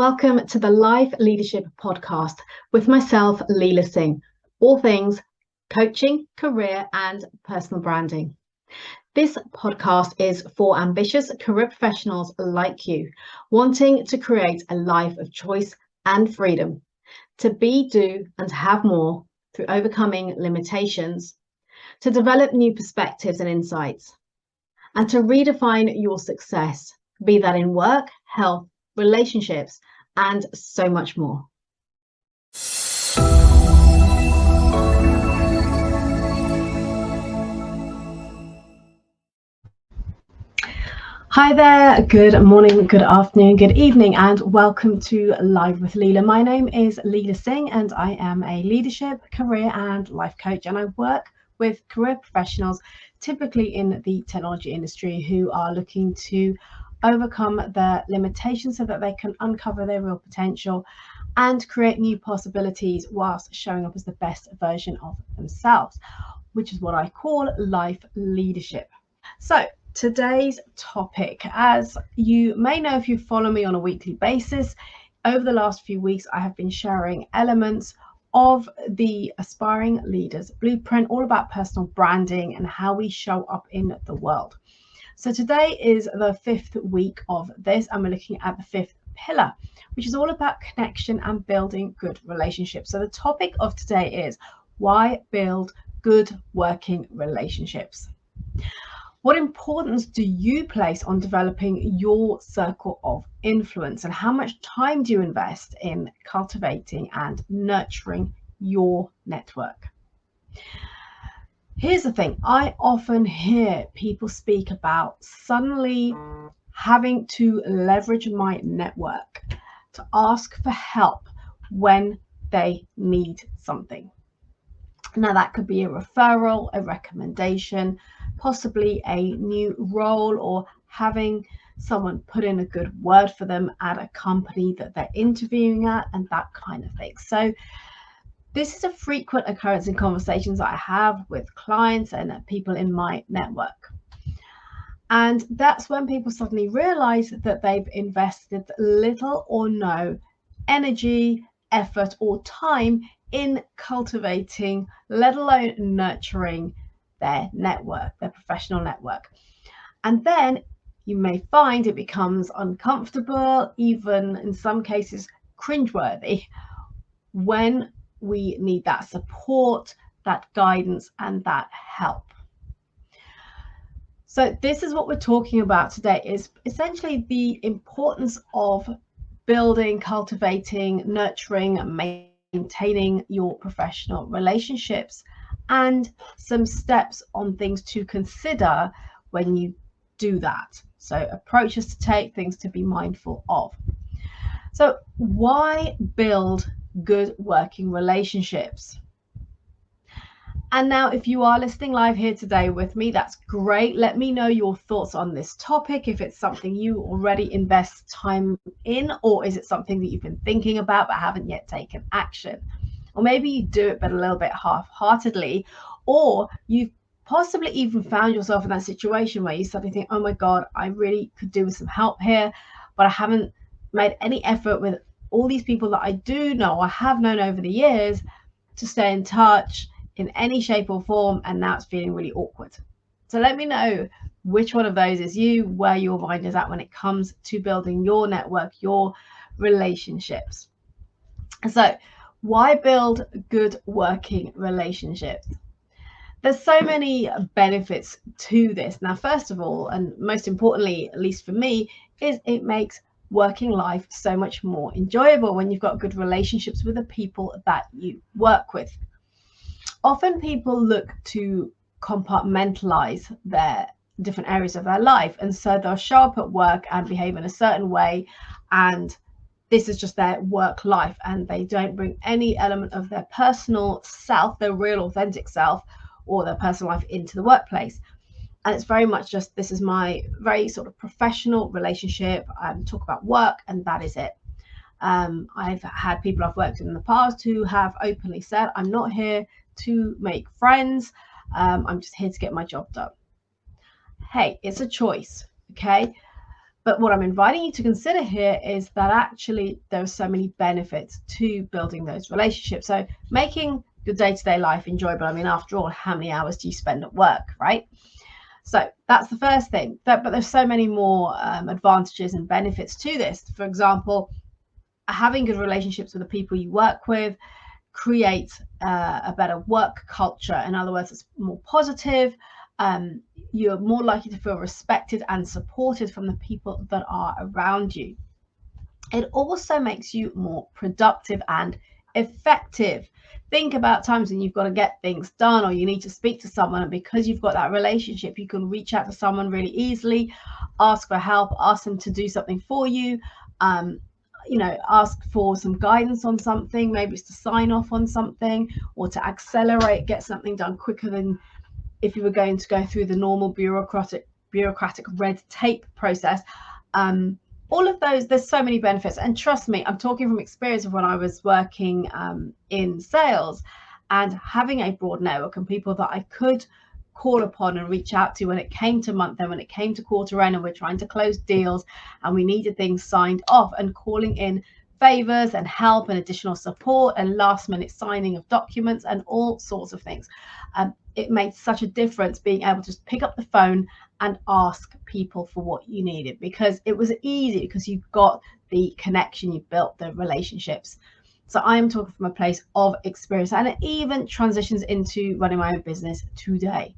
Welcome to the Life Leadership Podcast with myself, Leila Singh, all things coaching, career, and personal branding. This podcast is for ambitious career professionals like you, wanting to create a life of choice and freedom, to be, do, and have more through overcoming limitations, to develop new perspectives and insights, and to redefine your success, be that in work, health, relationships, and so much more. Hi there, good morning, good afternoon, good evening, and welcome to Live with Leila. My name is Leila Singh, and I am a leadership, career, and life coach, and I work with career professionals, typically in the technology industry, who are looking to overcome their limitations so that they can uncover their real potential and create new possibilities whilst showing up as the best version of themselves, which is what I call life leadership. So today's topic, as you may know if you follow me on a weekly basis, over the last few weeks I have been sharing elements of the Aspiring Leaders Blueprint, all about personal branding and how we show up in the world. So today is the 5th week of this, and we're looking at the 5th pillar, which is all about connection and building good relationships. So the topic of today is why build good working relationships. What importance do you place on developing your circle of influence, and how much time do you invest in cultivating and nurturing your network? Here's the thing, I often hear people speak about suddenly having to leverage my network to ask for help when they need something. Now, that could be a referral, a recommendation, possibly a new role, or having someone put in a good word for them at a company that they're interviewing at, and that kind of thing. So this is a frequent occurrence in conversations I have with clients and people in my network. And that's when people suddenly realize that they've invested little or no energy, effort, or time in cultivating, let alone nurturing, their network, their professional network. And then you may find it becomes uncomfortable, even in some cases cringeworthy, when we need that support, that guidance, and that help. So this is what we're talking about today, is essentially the importance of building, cultivating, nurturing, and maintaining your professional relationships, and some steps on things to consider when you do that. So approaches to take, things to be mindful of. So why build good working relationships? And now, if you are listening live here today with me, that's great. Let me know your thoughts on this topic, if it's something you already invest time in, or is it something that you've been thinking about but haven't yet taken action? Or maybe you do it but a little bit half-heartedly, or you've possibly even found yourself in that situation where you suddenly think, oh my God, I really could do with some help here, but I haven't made any effort with all these people that I do know or have known over the years to stay in touch in any shape or form, and now it's feeling really awkward. So let me know which one of those is you, where your mind is at when it comes to building your network, your relationships. So why build good working relationships? There's so many benefits to this. Now, first of all, and most importantly, at least for me, is it makes working life so much more enjoyable when you've got good relationships with the people that you work with. Often people look to compartmentalize their different areas of their life, and so they'll show up at work and behave in a certain way, and this is just their work life, and they don't bring any element of their personal self, their real authentic self, or their personal life into the workplace. And it's very much just, this is my very sort of professional relationship, talk about work, and that is it. I've had people I've worked with in the past who have openly said, I'm not here to make friends, I'm just here to get my job done. Hey, it's a choice, okay? But what I'm inviting you to consider here is that actually there are so many benefits to building those relationships. So making your day-to-day life enjoyable. I mean, after all, how many hours do you spend at work, right? So that's the first thing. But there's so many more advantages and benefits to this. For example, having good relationships with the people you work with create a better work culture. In other words, it's more positive. You're more likely to feel respected and supported from the people that are around you. It also makes you more productive and effective. Think about times when you've got to get things done or you need to speak to someone, and because you've got that relationship, you can reach out to someone really easily, ask for help, ask them to do something for you, ask for some guidance on something. Maybe it's to sign off on something or to accelerate, get something done quicker than if you were going to go through the normal bureaucratic red tape process. All of those, there's so many benefits. And trust me, I'm talking from experience of when I was working in sales and having a broad network and people that I could call upon and reach out to when it came to month end, when it came to quarter end, and we're trying to close deals and we needed things signed off, and calling in favors and help and additional support and last minute signing of documents and all sorts of things. It made such a difference being able to just pick up the phone and ask people for what you needed, because it was easy, because you've got the connection, you've built the relationships. So I'm talking from a place of experience, and it even transitions into running my own business today.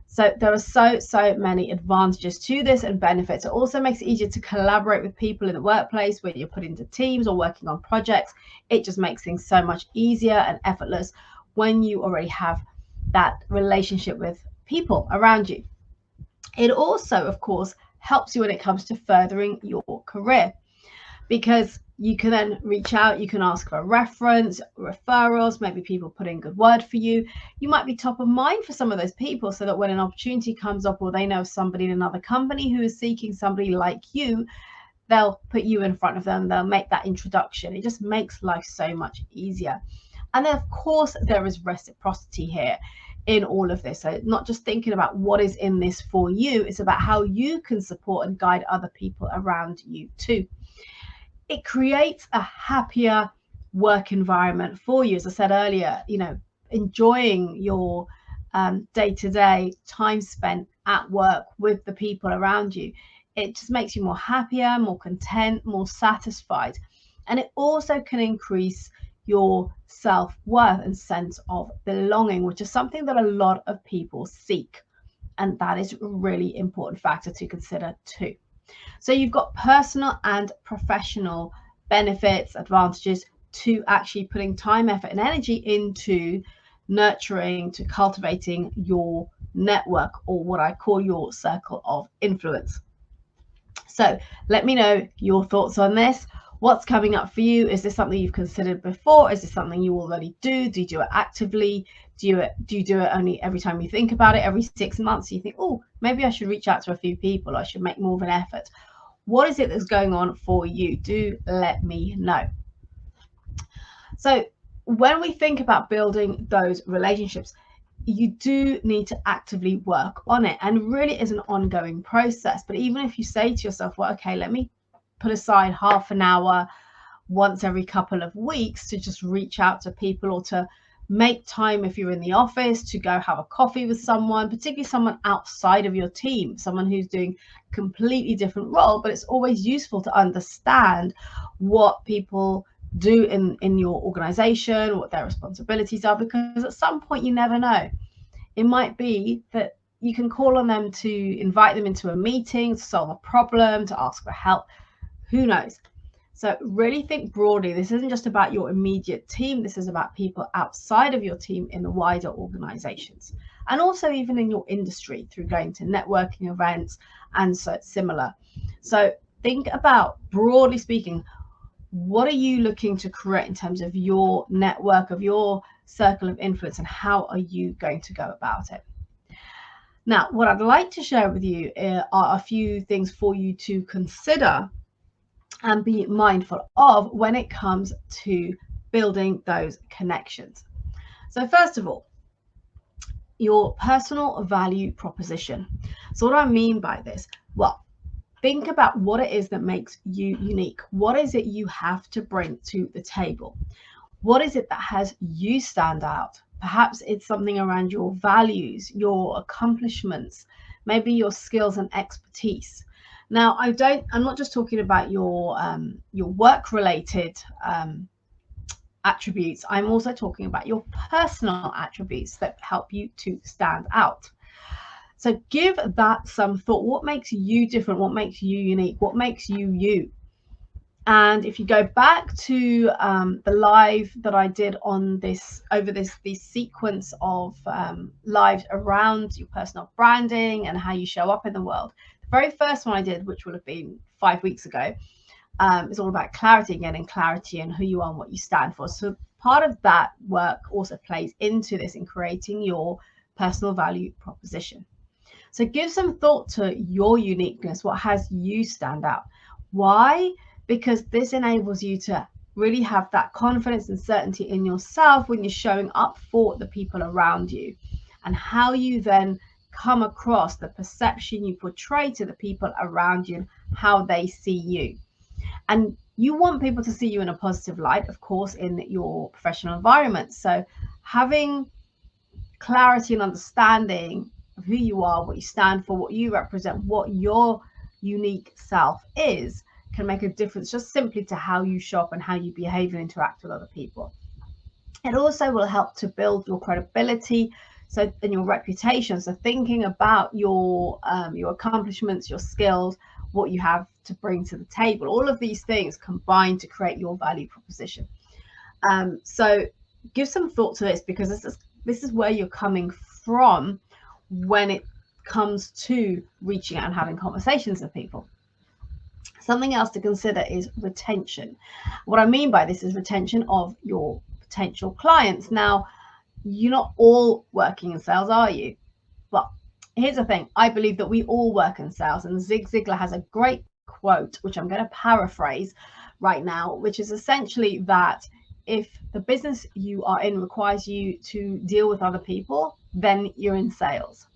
So there are so many advantages to this and benefits. It also makes it easier to collaborate with people in the workplace, whether you're put into teams or working on projects. It just makes things so much easier and effortless when you already have that relationship with people around you. It also, of course, helps you when it comes to furthering your career, because you can then reach out, you can ask for a reference, referrals, maybe people put in good word for you. You might be top of mind for some of those people, so that when an opportunity comes up or they know somebody in another company who is seeking somebody like you, they'll put you in front of them, they'll make that introduction. It just makes life so much easier. And then, of course, there is reciprocity here in all of this. So not just thinking about what is in this for you, it's about how you can support and guide other people around you too. It creates a happier work environment for you. As I said earlier, enjoying your day-to-day time spent at work with the people around you. It just makes you more happier, more content, more satisfied. And it also can increase your self-worth and sense of belonging, which is something that a lot of people seek. And that is a really important factor to consider too. So you've got personal and professional benefits, advantages to actually putting time, effort, and energy into nurturing, to cultivating your network, or what I call your circle of influence. So let me know your thoughts on this. What's coming up for you? Is this something you've considered before? Is this something you already do? Do you do it actively? Do you do it only every time you think about it? Every 6 months you think, oh, maybe I should reach out to a few people. I should make more of an effort. What is it that's going on for you? Do let me know. So when we think about building those relationships, you do need to actively work on it, and really is an ongoing process. But even if you say to yourself, well, okay, let me put aside half an hour once every couple of weeks to just reach out to people, or to make time if you're in the office to go have a coffee with someone, particularly someone outside of your team, someone who's doing a completely different role. But it's always useful to understand what people do in your organization, what their responsibilities are, because at some point you never know. It might be that you can call on them to invite them into a meeting to solve a problem, to ask for help. Who knows? So really think broadly. This isn't just about your immediate team. This is about people outside of your team in the wider organizations, and also even in your industry through going to networking events and so similar. So think about, broadly speaking, what are you looking to create in terms of your network, of your circle of influence, and how are you going to go about it? Now, what I'd like to share with you are a few things for you to consider and be mindful of when it comes to building those connections. So first of all, your personal value proposition. So what do I mean by this? Well, think about what it is that makes you unique. What is it you have to bring to the table? What is it that has you stand out? Perhaps it's something around your values, your accomplishments, maybe your skills and expertise. Now, I'm not just talking about your work-related attributes. I'm also talking about your personal attributes that help you to stand out. So give that some thought. What makes you different? What makes you unique? What makes you you? And if you go back to the live that I did on this sequence of lives around your personal branding and how you show up in the world, the very first one I did, which would have been 5 weeks ago, is all about clarity, getting clarity and who you are and what you stand for. So part of that work also plays into this in creating your personal value proposition. So give some thought to your uniqueness, what has you stand out. Why? Because this enables you to really have that confidence and certainty in yourself when you're showing up for the people around you, and how you then come across, the perception you portray to the people around you, and how they see you. And you want people to see you in a positive light, of course, in your professional environment. So having clarity and understanding of who you are, what you stand for, what you represent, what your unique self is, can make a difference just simply to how you shop and how you behave and interact with other people. It also will help to build your credibility, so and your reputation. So thinking about your accomplishments, your skills, what you have to bring to the table, all of these things combine to create your value proposition. So give some thought to this, because this is where you're coming from when it comes to reaching out and having conversations with people. Something else to consider is retention. What I mean by this is retention of your potential clients. Now, you're not all working in sales, are you? But here's the thing. I believe that we all work in sales, and Zig Ziglar has a great quote, which I'm going to paraphrase right now, which is essentially that if the business you are in requires you to deal with other people, then you're in sales.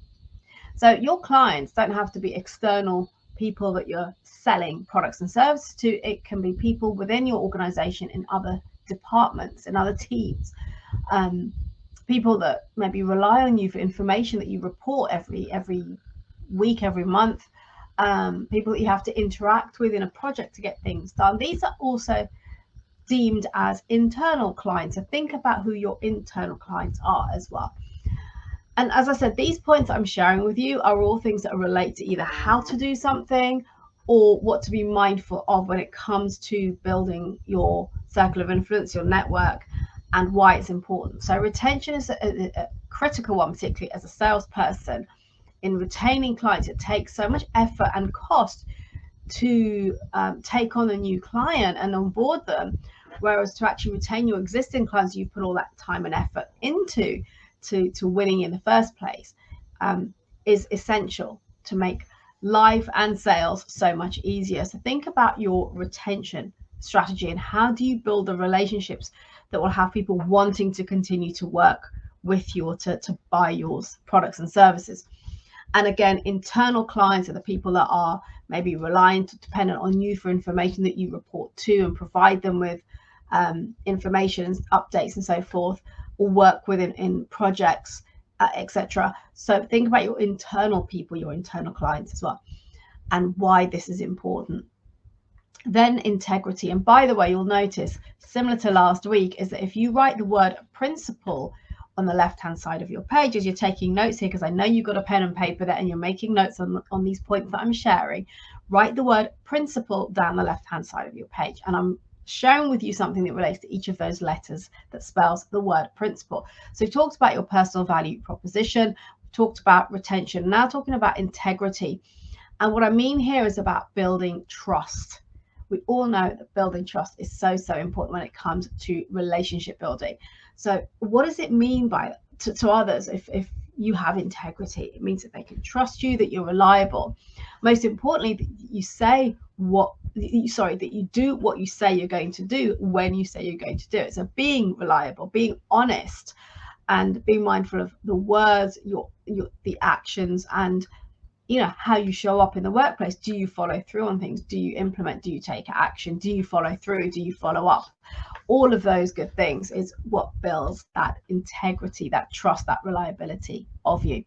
So your clients don't have to be external people that you're selling products and services to. It can be people within your organization, in other departments, in other teams, people that maybe rely on you for information that you report every week, every month, people that you have to interact with in a project to get things done. These are also deemed as internal clients. So think about who your internal clients are as well. And as I said, these points I'm sharing with you are all things that relate to either how to do something or what to be mindful of when it comes to building your circle of influence, your network, and why it's important. So retention is a critical one, particularly as a salesperson. In retaining clients, it takes so much effort and cost to take on a new client and onboard them, whereas to actually retain your existing clients you put all that time and effort into to winning in the first place, is essential to make life and sales so much easier. So think about your retention strategy and how do you build the relationships that will have people wanting to continue to work with you or to buy your products and services. And again, internal clients are the people that are maybe reliant or dependent on you for information that you report to and provide them with information and updates and so forth, or work with in projects, etc. So think about your internal people, your internal clients as well, and why this is important. Then integrity. And by the way, you'll notice, similar to last week, is that if you write the word principle on the left-hand side of your page, as you're taking notes here, because I know you've got a pen and paper there and you're making notes on these points that I'm sharing, write the word principle down the left-hand side of your page. And I'm sharing with you something that relates to each of those letters that spells the word principle. So we've talked about your personal value proposition, we've talked about retention, now talking about integrity. And what I mean here is about building trust. We all know that building trust is so important when it comes to relationship building. So what does it mean by to others if you have integrity? It means that they can trust you, that you're reliable. Most importantly, that you that you do what you say you're going to do when you say you're going to do it. So being reliable, being honest, and being mindful of the words, the actions, and how you show up in the workplace. Do you follow through on things? Do you implement? Do you take action? Do you follow through? Do you follow up? All of those good things is what builds that integrity, that trust, that reliability of you.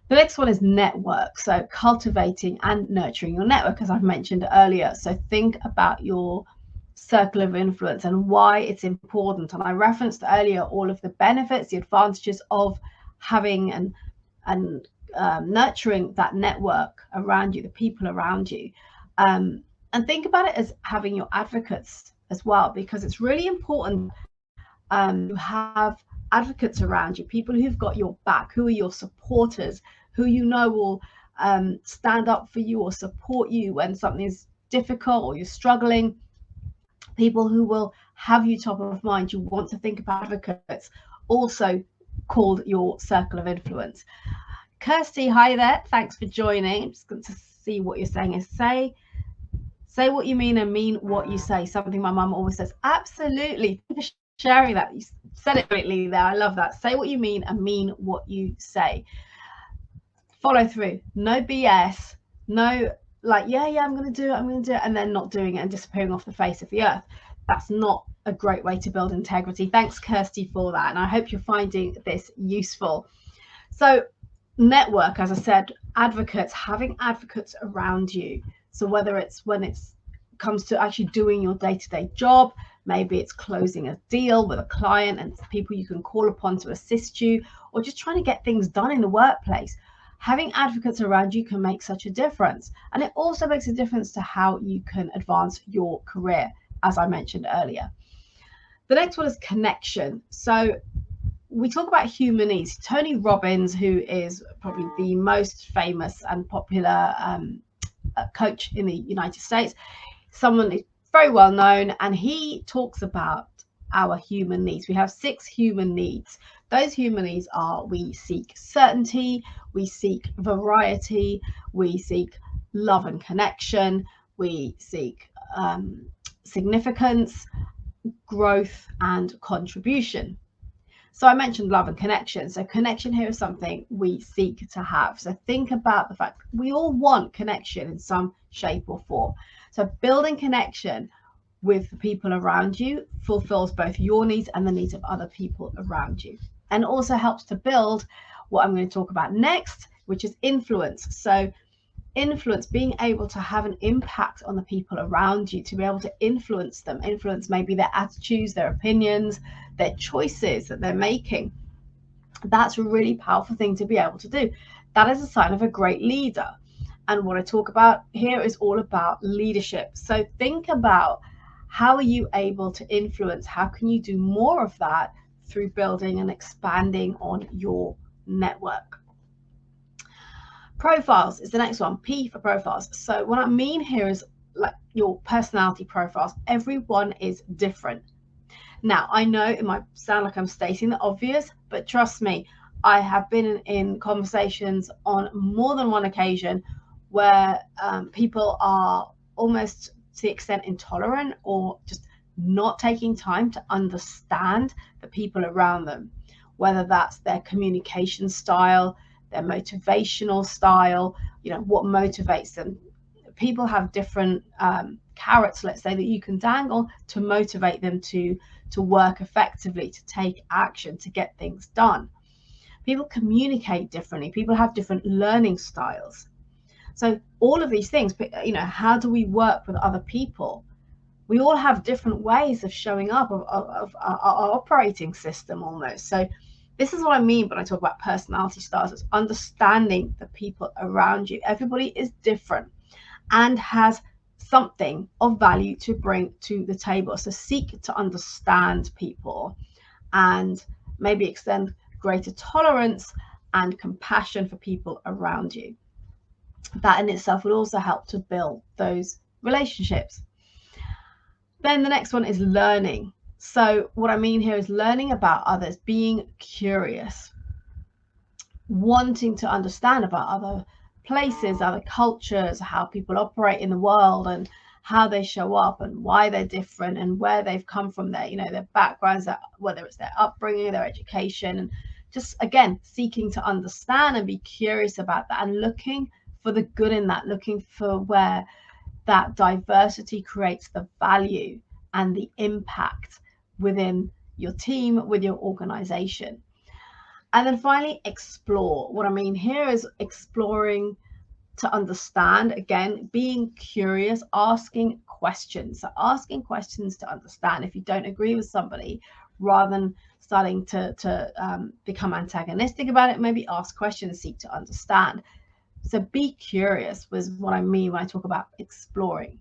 The next one is network. So cultivating and nurturing your network, as I've mentioned earlier. So think about your circle of influence and why it's important. And I referenced earlier all of the benefits, the advantages of having and nurturing that network around you, the people around you. And think about it as having your advocates as well, because it's really important to have advocates around you, people who've got your back, who are your supporters, who will stand up for you or support you when something's difficult or you're struggling, people who will have you top of mind. You want to think about advocates, also called your circle of influence. Kirsty, hi there. Thanks for joining. I'm just going to see what you're saying. Is say what you mean and mean what you say. Something my mum always says. Absolutely. Thank you for sharing that. You said it greatly there. I love that. Say what you mean and mean what you say. Follow through. No BS. No yeah, I'm going to do it, and then not doing it and disappearing off the face of the earth. That's not a great way to build integrity. Thanks, Kirsty, for that. And I hope you're finding this useful. So network, as I said, advocates, having advocates around you. So whether it's when it comes to actually doing your day-to-day job, maybe it's closing a deal with a client and people you can call upon to assist you, or just trying to get things done in the workplace. Having advocates around you can make such a difference. And it also makes a difference to how you can advance your career, as I mentioned earlier. The next one is connection. So we talk about human needs. Tony Robbins, who is probably the most famous and popular coach in the United States, someone who's very well known, and he talks about our human needs. We have 6 human needs. Those human needs are: we seek certainty, we seek variety, we seek love and connection, we seek significance, growth, and contribution. So I mentioned love and connection. So connection here is something we seek to have. So think about the fact that we all want connection in some shape or form. So building connection with the people around you fulfills both your needs and the needs of other people around you, and also helps to build what I'm going to talk about next, which is influence. So influence, being able to have an impact on the people around you, to be able to influence them, influence maybe their attitudes, their opinions, their choices that they're making. That's a really powerful thing to be able to do. That is a sign of a great leader. And what I talk about here is all about leadership. So think about, how are you able to influence? How can you do more of that through building and expanding on your network? Profiles is the next one. P for profiles. So what I mean here is like your personality profiles. Everyone is different. Now, I know it might sound like I'm stating the obvious, but trust me, I have been in conversations on more than one occasion where people are almost to the extent intolerant, or just not taking time to understand the people around them, whether that's their communication style, their motivational style, what motivates them. People have different carrots, let's say, that you can dangle to motivate them to work effectively, to take action, to get things done. People communicate differently. People have different learning styles. So all of these things, how do we work with other people? We all have different ways of showing up, of our operating system almost. So this is what I mean when I talk about personality styles. It's understanding the people around you. Everybody is different and has something of value to bring to the table. So seek to understand people and maybe extend greater tolerance and compassion for people around you. That in itself will also help to build those relationships. Then the next one is learning. So what I mean here is learning about others, being curious, wanting to understand about other places, other cultures, how people operate in the world, and how they show up, and why they're different, and where they've come from, their backgrounds, whether it's their upbringing, their education, and just again seeking to understand and be curious about that, and looking for the good in that, looking for where that diversity creates the value and the impact within your team, with your organization. And then finally, explore. What I mean here is exploring to understand, again, being curious, asking questions. So asking questions to understand. If you don't agree with somebody, rather than starting to become antagonistic about it, maybe ask questions, seek to understand. So be curious was what I mean when I talk about exploring.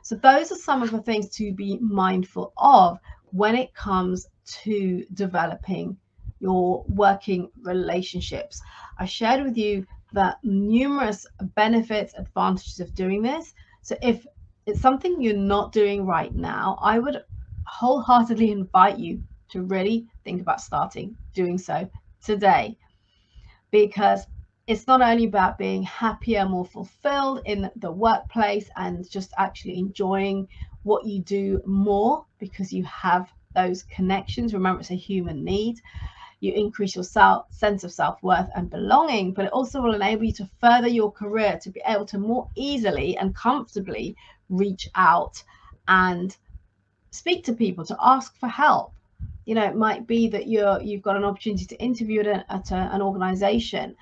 So those are some of the things to be mindful of when it comes to developing your working relationships. I shared with you the numerous benefits, advantages of doing this. So if it's something you're not doing right now, I would wholeheartedly invite you to really think about starting doing so today, because it's not only about being happier, more fulfilled in the workplace and just actually enjoying what you do more because you have those connections. Remember, it's a human need. You increase your sense of self-worth and belonging, but it also will enable you to further your career, to be able to more easily and comfortably reach out and speak to people, to ask for help. You know, it might be that you've got an opportunity to interview at an organization,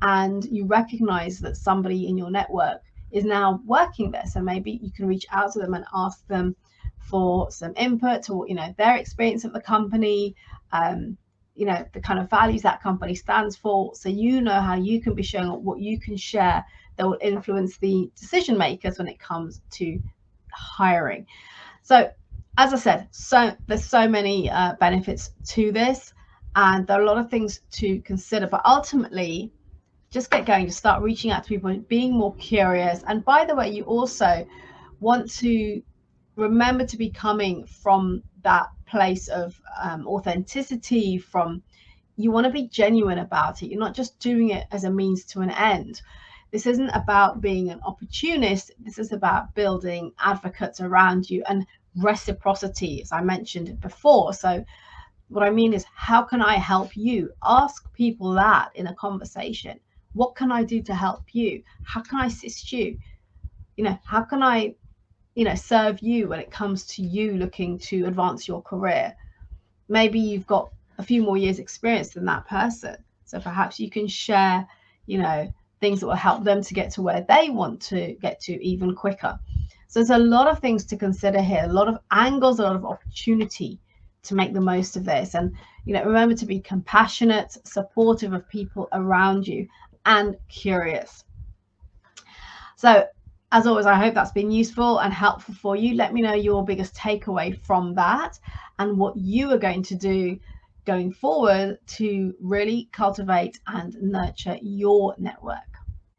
and you recognize that somebody in your network is now working there. So maybe you can reach out to them and ask them for some input or, you know, their experience of the company, you know, the kind of values that company stands for. So you know how you can be showing what you can share that will influence the decision makers when it comes to hiring. So as I said, so there's so many benefits to this, and there are a lot of things to consider, but ultimately just get going, just start reaching out to people, being more curious. And by the way, you also want to remember to be coming from that place of authenticity, from you want to be genuine about it. You're not just doing it as a means to an end. This isn't about being an opportunist. This is about building advocates around you and reciprocity, as I mentioned before. So what I mean is, how can I help you? Ask people that in a conversation. What can I do to help you? How can I assist you? You know, how can I, you know, serve you when it comes to you looking to advance your career? Maybe you've got a few more years experience than that person. So perhaps you can share, you know, things that will help them to get to where they want to get to even quicker. So there's a lot of things to consider here, a lot of angles, a lot of opportunity to make the most of this. And, you know, remember to be compassionate, supportive of people around you, and curious. So as always, I hope that's been useful and helpful for you. Let me know your biggest takeaway from that and what you are going to do going forward to really cultivate and nurture your network.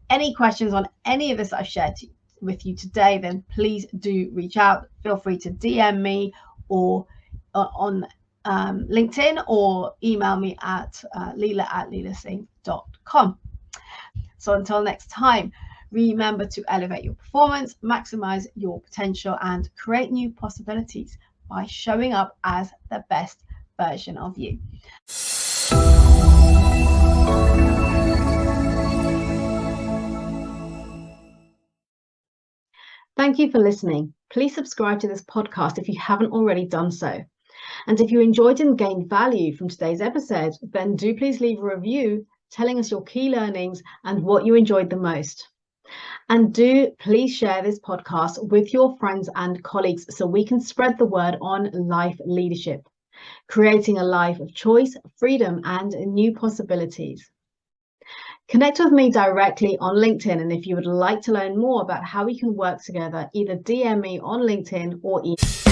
Any questions on any of this I've shared with you today, then please do reach out. Feel free to DM me or on LinkedIn, or email me at leila@leilasingh.com. So until next time, remember to elevate your performance, maximize your potential, and create new possibilities by showing up as the best version of you. Thank you for listening. Please subscribe to this podcast if you haven't already done so. And if you enjoyed and gained value from today's episode, then do please leave a review telling us your key learnings and what you enjoyed the most. And do please share this podcast with your friends and colleagues so we can spread the word on life leadership, creating a life of choice, freedom, and new possibilities. Connect with me directly on LinkedIn, and if you would like to learn more about how we can work together, either DM me on LinkedIn or email.